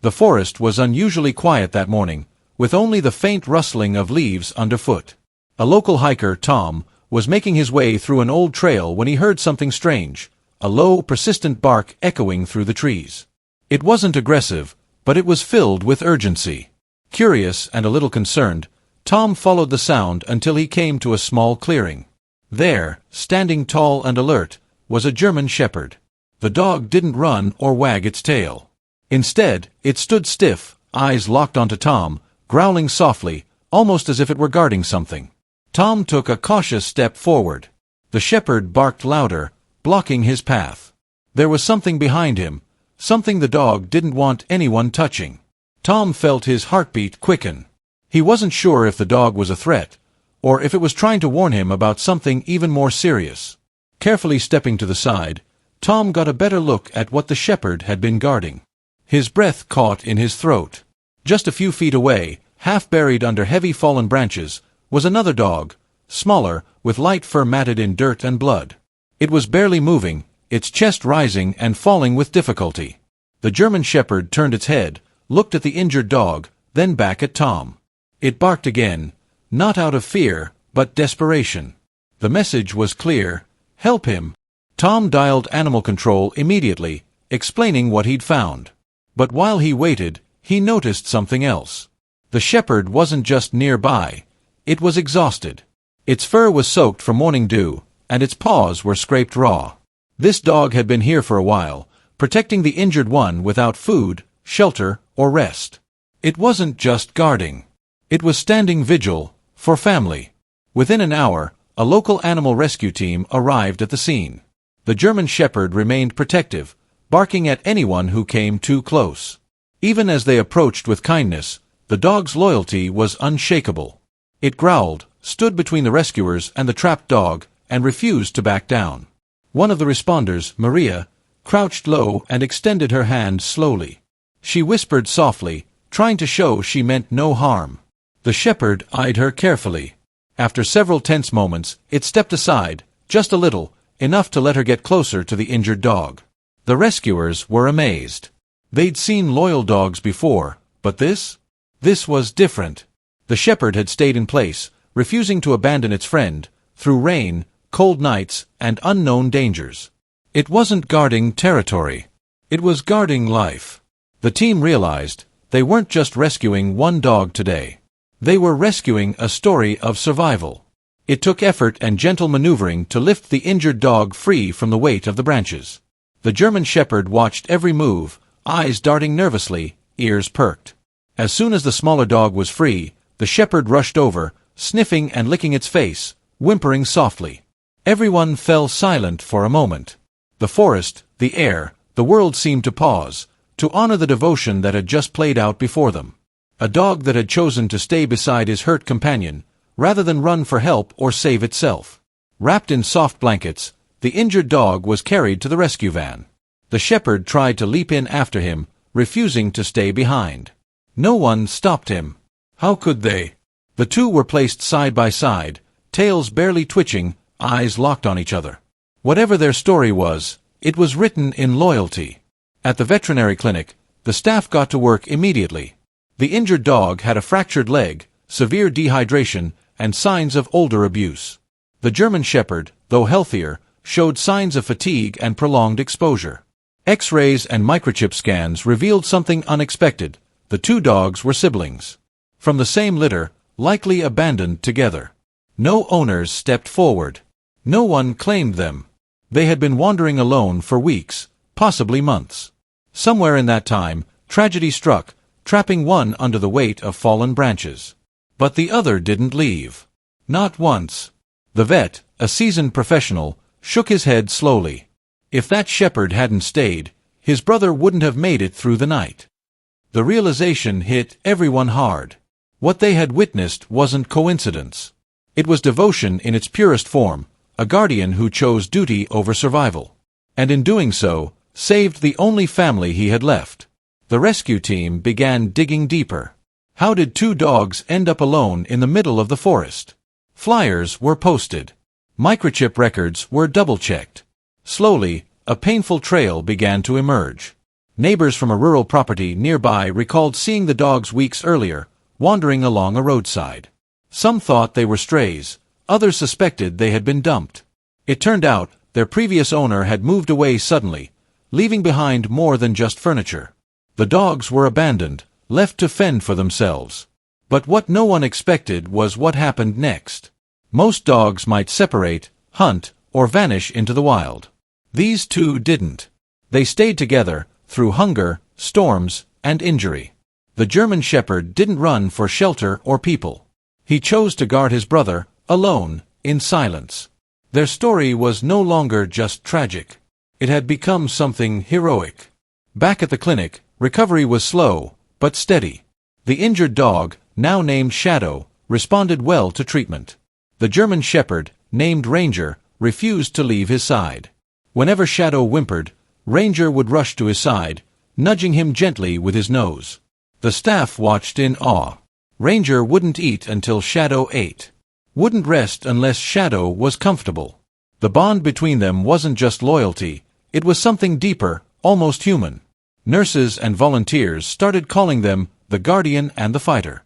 The forest was unusually quiet that morning, with only the faint rustling of leaves underfoot. A local hiker, Tom, was making his way through an old trail when he heard something strange, a low, persistent bark echoing through the trees. It wasn't aggressive, but it was filled with urgency. Curious and a little concerned, Tom followed the sound until he came to a small clearing. There, standing tall and alert, was a German shepherd. The dog didn't run or wag its tail. Instead, it stood stiff, eyes locked onto Tom, growling softly, almost as if it were guarding something. Tom took a cautious step forward. The shepherd barked louder, blocking his path. There was something behind him, something the dog didn't want anyone touching. Tom felt his heartbeat quicken. He wasn't sure if the dog was a threat, or if it was trying to warn him about something even more serious. Carefully stepping to the side, Tom got a better look at what the shepherd had been guarding. His breath caught in his throat. Just a few feet away, half buried under heavy fallen branches, was another dog, smaller, with light fur matted in dirt and blood. It was barely moving, its chest rising and falling with difficulty. The German shepherd turned its head, looked at the injured dog, then back at Tom. It barked again, not out of fear, but desperation. The message was clear: help him. Tom dialed animal control immediately, explaining what he'd found. But while he waited, he noticed something else. The shepherd wasn't just nearby, it was exhausted. Its fur was soaked from morning dew, and its paws were scraped raw. This dog had been here for a while, protecting the injured one without food, shelter, or rest. It wasn't just guarding. It was standing vigil, for family. Within an hour, a local animal rescue team arrived at the scene. The German shepherd remained protective, barking at anyone who came too close. Even as they approached with kindness, the dog's loyalty was unshakable. It growled, stood between the rescuers and the trapped dog, and refused to back down. One of the responders, Maria, crouched low and extended her hand slowly. She whispered softly, trying to show she meant no harm. The shepherd eyed her carefully. After several tense moments, it stepped aside, just a little, enough to let her get closer to the injured dog. The rescuers were amazed. They'd seen loyal dogs before, but this? This was different. The shepherd had stayed in place, refusing to abandon its friend, through rain, cold nights, and unknown dangers. It wasn't guarding territory. It was guarding life. The team realized they weren't just rescuing one dog today. They were rescuing a story of survival. It took effort and gentle maneuvering to lift the injured dog free from the weight of the branches. The German shepherd watched every move, eyes darting nervously, ears perked. As soon as the smaller dog was free, the shepherd rushed over, sniffing and licking its face, whimpering softly. Everyone fell silent for a moment. The forest, the air, the world seemed to pause, to honor the devotion that had just played out before them. A dog that had chosen to stay beside his hurt companion, rather than run for help or save itself. Wrapped in soft blankets, the injured dog was carried to the rescue van. The shepherd tried to leap in after him, refusing to stay behind. No one stopped him. How could they? The two were placed side by side, tails barely twitching, eyes locked on each other. Whatever their story was, it was written in loyalty. At the veterinary clinic, the staff got to work immediately. The injured dog had a fractured leg, severe dehydration, and signs of older abuse. The German shepherd, though healthier, showed signs of fatigue and prolonged exposure. X-rays and microchip scans revealed something unexpected. The two dogs were siblings. From the same litter, likely abandoned together. No owners stepped forward. No one claimed them. They had been wandering alone for weeks, possibly months. Somewhere in that time, tragedy struck, trapping one under the weight of fallen branches. But the other didn't leave. Not once. The vet, a seasoned professional, shook his head slowly. If that shepherd hadn't stayed, his brother wouldn't have made it through the night. The realization hit everyone hard. What they had witnessed wasn't coincidence. It was devotion in its purest form, a guardian who chose duty over survival. And in doing so, saved the only family he had left. The rescue team began digging deeper. How did two dogs end up alone in the middle of the forest? Flyers were posted. Microchip records were double-checked. Slowly, a painful trail began to emerge. Neighbors from a rural property nearby recalled seeing the dogs weeks earlier, wandering along a roadside. Some thought they were strays, others suspected they had been dumped. It turned out their previous owner had moved away suddenly, leaving behind more than just furniture. The dogs were abandoned, left to fend for themselves. But what no one expected was what happened next. Most dogs might separate, hunt, or vanish into the wild. These two didn't. They stayed together, through hunger, storms, and injury. The German Shepherd didn't run for shelter or people. He chose to guard his brother, alone, in silence. Their story was no longer just tragic. It had become something heroic. Back at the clinic, recovery was slow, but steady. The injured dog, now named Shadow, responded well to treatment. The German Shepherd, named Ranger, refused to leave his side. Whenever Shadow whimpered, Ranger would rush to his side, nudging him gently with his nose. The staff watched in awe. Ranger wouldn't eat until Shadow ate. Wouldn't rest unless Shadow was comfortable. The bond between them wasn't just loyalty, it was something deeper, almost human. Nurses and volunteers started calling them the Guardian and the Fighter.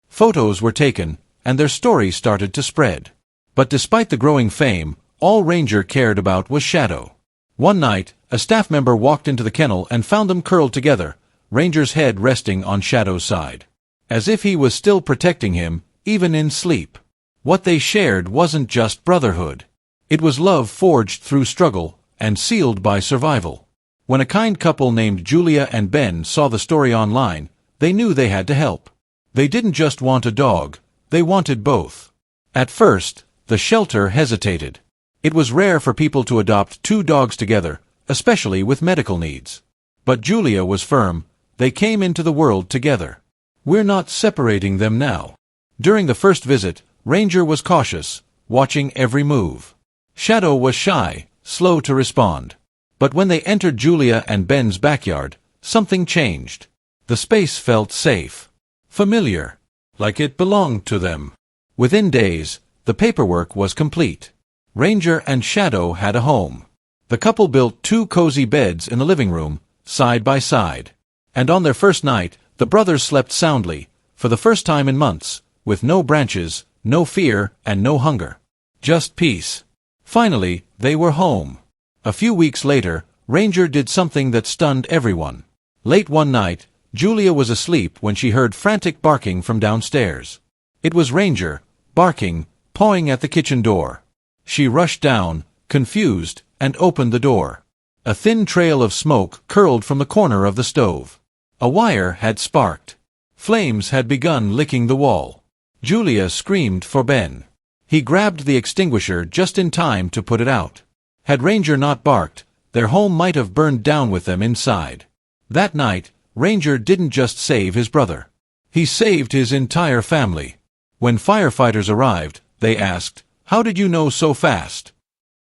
Photos were taken, and their story started to spread. But despite the growing fame, all Ranger cared about was Shadow. One night, a staff member walked into the kennel and found them curled together, Ranger's head resting on Shadow's side. As if he was still protecting him, even in sleep. What they shared wasn't just brotherhood. It was love forged through struggle, and sealed by survival. When a kind couple named Julia and Ben saw the story online, they knew they had to help. They didn't just want a dog, they wanted both. At first, the shelter hesitated. It was rare for people to adopt two dogs together, especially with medical needs. But Julia was firm, they came into the world together. We're not separating them now. During the first visit, Ranger was cautious, watching every move. Shadow was shy, slow to respond. But when they entered Julia and Ben's backyard, something changed. The space felt safe. Familiar. Like it belonged to them. Within days, the paperwork was complete. Ranger and Shadow had a home. The couple built 2 cozy beds in the living room, side by side. And on their first night, the brothers slept soundly, for the first time in months, with no branches, no fear, and no hunger. Just peace. Finally, they were home. A few weeks later, Ranger did something that stunned everyone. Late one night, Julia was asleep when she heard frantic barking from downstairs. It was Ranger, barking, pawing at the kitchen door. She rushed down, confused, and opened the door. A thin trail of smoke curled from the corner of the stove. A wire had sparked. Flames had begun licking the wall. Julia screamed for Ben. He grabbed the extinguisher just in time to put it out. Had Ranger not barked, their home might have burned down with them inside. That night, Ranger didn't just save his brother. He saved his entire family. When firefighters arrived, they asked, "How did you know so fast?"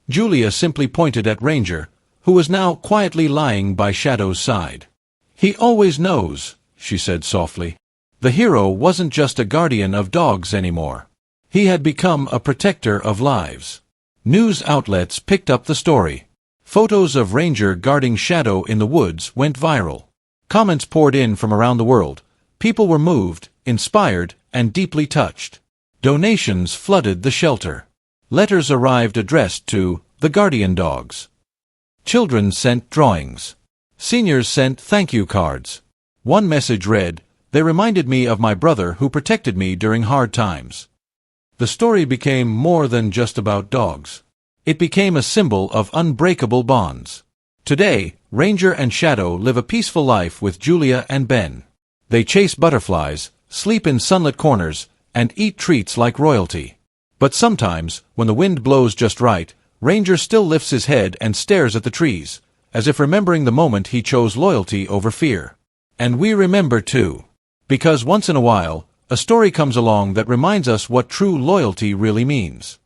Julia simply pointed at Ranger, who was now quietly lying by Shadow's side. "He always knows," she said softly. The hero wasn't just a guardian of dogs anymore. He had become a protector of lives. News outlets picked up the story. Photos of Ranger guarding Shadow in the woods went viral. Comments poured in from around the world. People were moved, inspired, and deeply touched. Donations flooded the shelter. Letters arrived addressed to the guardian dogs. Children sent drawings. Seniors sent thank you cards. One message read, "They reminded me of my brother who protected me during hard times." The story became more than just about dogs. It became a symbol of unbreakable bonds. Today, Ranger and Shadow live a peaceful life with Julia and Ben. They chase butterflies, sleep in sunlit corners, and eat treats like royalty. But sometimes, when the wind blows just right, Ranger still lifts his head and stares at the trees, as if remembering the moment he chose loyalty over fear. And we remember too. Because once in a while, a story comes along that reminds us what true loyalty really means.